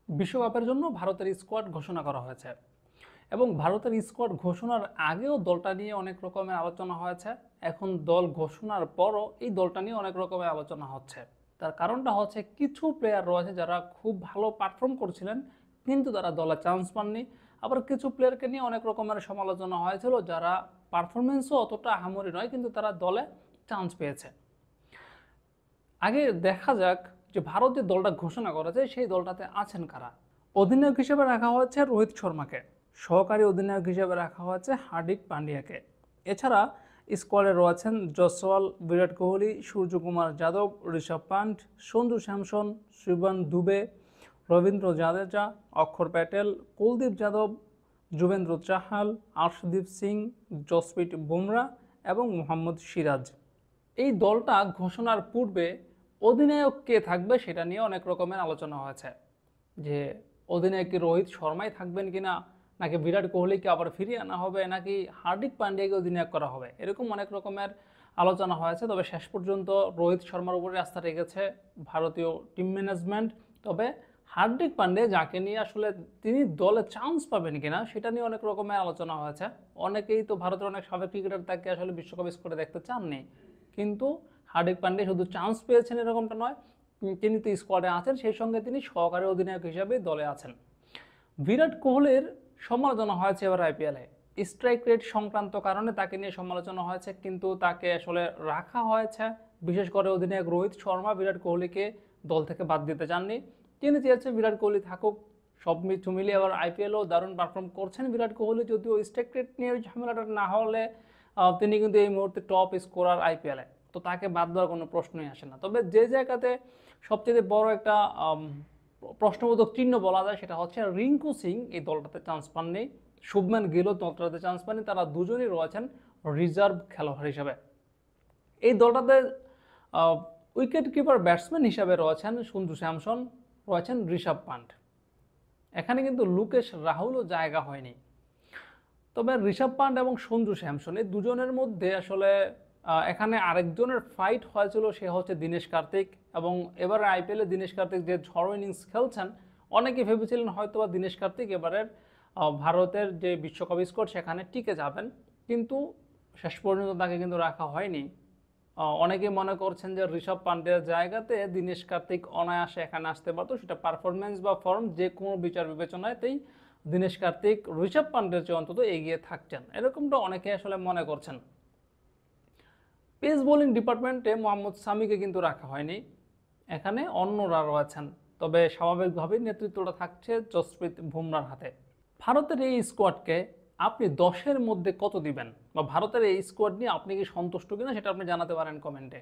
বিশ্বকাপের জন্য ভারতের স্কোয়াড ঘোষণা করা হয়েছে এবং ভারতের স্কোয়াড ঘোষণার আগেও দলটা নিয়ে অনেক রকমের আলোচনা হয়েছে। এখন দল ঘোষণার পরও এই দলটা নিয়ে অনেক রকমের আলোচনা হচ্ছে। তার কারণটা হচ্ছে কিছু প্লেয়ার রয়েছে যারা খুব ভালো পারফর্ম করছিলেন কিন্তু তারা দলে চান্স পাননি। আবার কিছু প্লেয়ারকে নিয়ে অনেক রকমের সমালোচনা হয়েছিল যারা পারফরমেন্সও অতটা আহামরি নয় কিন্তু তারা দলে চান্স পেয়েছে। আগে দেখা যাক যে ভারত যে দলটা ঘোষণা করেছে সেই দলটাতে আছেন কারা। অধিনায়ক হিসেবে রাখা হয়েছে রোহিত শর্মাকে, সহকারী অধিনায়ক হিসেবে রাখা হয়েছে হার্দিক পান্ডিয়াকে। এছাড়া স্কোয়াডে রয়েছেন জয়সওয়াল, বিরাট কোহলি, সূর্যকুমার যাদব, ঋষভ পান্ট, সঞ্জু স্যামসন, শিবন দুবে, রবীন্দ্র জাদেজা, অক্ষর প্যাটেল, কুলদীপ যাদব, যুবেন্দ্র চাহাল, আর্শদীপ সিং, জসপ্রীত বুমরা এবং মোহাম্মদ সিরাজ। এই দলটা ঘোষণার পূর্বে অধিনায়ক কে থাকবে সেটা নিয়ে অনেক রকমের আলোচনা হয়েছে, যে অধিনায়ক কি রোহিত শর্মাই থাকবেন কিনা, নাকি বিরাট কোহলিকে আবার ফিরিয়ে আনা হবে, নাকি হার্দিক পান্ডিয়াকে অধিনায়ক করা হবে, এরকম অনেক রকমের আলোচনা হয়েছে। তবে শেষ পর্যন্ত রোহিত শর্মার উপরে আস্থা রেখেছে ভারতীয় টিম ম্যানেজমেন্ট। তবে হার্দিক পান্ডিয়া যাকে নিয়ে আসলে তিনি দলে চান্স পাবেন কিনা সেটা নিয়ে অনেক রকমের আলোচনা হয়েছে। অনেকেই তো ভারতের অনেক সাবেক ক্রিকেটার তাকে আসলে বিশ্বকাপ স্কোরে দেখতে চাননি, কিন্তু হার্দিক পান্ডিয়া শুধু চান্স পেয়েছেন এরকমটা নয়, তিনি তো স্কোয়াডে আছেন, সেই সঙ্গে তিনি সহকারী অধিনায়ক হিসাবে দলে আছেন। বিরাট কোহলির সমালোচনা হয়েছে এবার আইপিএলে, স্ট্রাইক রেট সংক্রান্ত কারণে তাকে নিয়ে সমালোচনা হয়েছে, কিন্তু তাকে আসলে রাখা হয়েছে। বিশেষ করে অধিনায়ক রোহিত শর্মা বিরাট কোহলিকে দল থেকে বাদ দিতে চাননি, তিনি চেয়েছেন বিরাট কোহলি থাকুক। সব কিছু মিলিয়ে আবার আইপিএলও দারুণ পারফর্ম করছেন বিরাট কোহলি, যদিও স্ট্রাইক রেট নিয়ে ঝামেলাটা না হলে তিনি কিন্তু এই মুহূর্তে টপ স্কোরার আইপিএলে, তো তাকে বাদ দেওয়ার কোনো প্রশ্নই আসে না। তবে যে জায়গাতে সবচেয়ে বড় একটা প্রশ্নবোধক চিহ্ন বলা যায় সেটা হচ্ছে রিঙ্কু সিং এই দলটাতে চান্স পাননি, শুভমান গিলও দলটাতে চান্স পাননি, তারা দুজনই রয়েছেন রিজার্ভ খেলোয়াড় হিসেবে। এই দলটাতে উইকেট কিপার ব্যাটসম্যান হিসাবে রয়েছেন সঞ্জু স্যামসন, রয়েছেন ঋষভ পান্ট। এখানে কিন্তু লুকেশ রাহুলও জায়গা হয়নি। তবে ঋষভ পান্ট এবং সঞ্জু স্যামসন এই দুজনের মধ্যে আসলে এখানে আরেকজনের ফাইট হয়েছিল, সে হচ্ছে দীনেশ কার্তিক। এবং এবারে আইপিএলে দীনেশ কার্তিক যে ঝড়ো ইনিংস খেলছেন, অনেকে ভেবেছিলেন হয়তোবা দীনেশ কার্তিক এবারের ভারতের যে বিশ্বকাপ স্কোয়াড সেখানে টিকে যাবেন, কিন্তু শেষ পর্যন্ত তাকে কিন্তু রাখা হয়নি। অনেকে মনে করছেন যে ঋষভ পান্টের জায়গাতে দীনেশ কার্তিক অনায়াসে এখানে আসতে পারতো, সেটা পারফরমেন্স বা ফর্ম যে কোনো বিচার বিবেচনাতেই দীনেশ কার্তিক ঋষভ পান্টের চেয়ে অন্তত এগিয়ে থাকছেন, এরকমটা অনেকে আসলে মনে করছেন। পেস বোলিং ডিপার্টমেন্টে মোহাম্মদ সামিকে কিন্তু রাখা হয়নি, এখানে অন্যরা রয়েছেন। তবে স্বাভাবিকভাবেই নেতৃত্বটা থাকছে জসপ্রীত বুমরার হাতে। ভারতের এই স্কোয়াডকে আপনি 10-এর মধ্যে কত দিবেন, বা ভারতের এই স্কোয়াড নিয়ে আপনি কি সন্তুষ্ট কিনা সেটা আপনি জানাতে পারেন কমেন্টে।